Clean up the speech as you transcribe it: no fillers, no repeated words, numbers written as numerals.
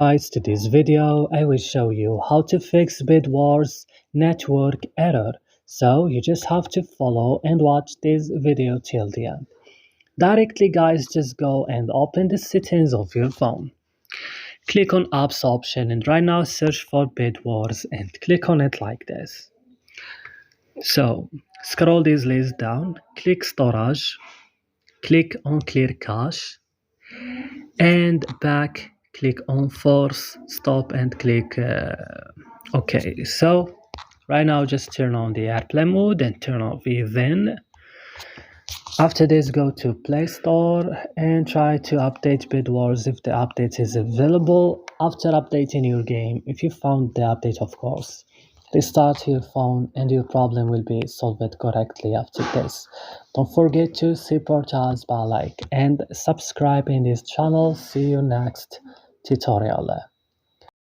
Guys, to this video I will show you how to fix BidWars network error. So you just have to follow and watch this video till the end. Directly guys, just go and open the settings of your phone. Click on apps option and right now search for BidWars and click on it like this. So scroll this list down, click storage, click on clear cache and back click on force stop and click OK. So right now just turn on the airplane mode and turn off VN. After this, go to Play Store and try to update BidWars if the update is available. After updating your game, if you found the update, of course, restart your phone and your problem will be solved correctly after this. Don't forget to support us by like and subscribe in this channel. See you next tutorial.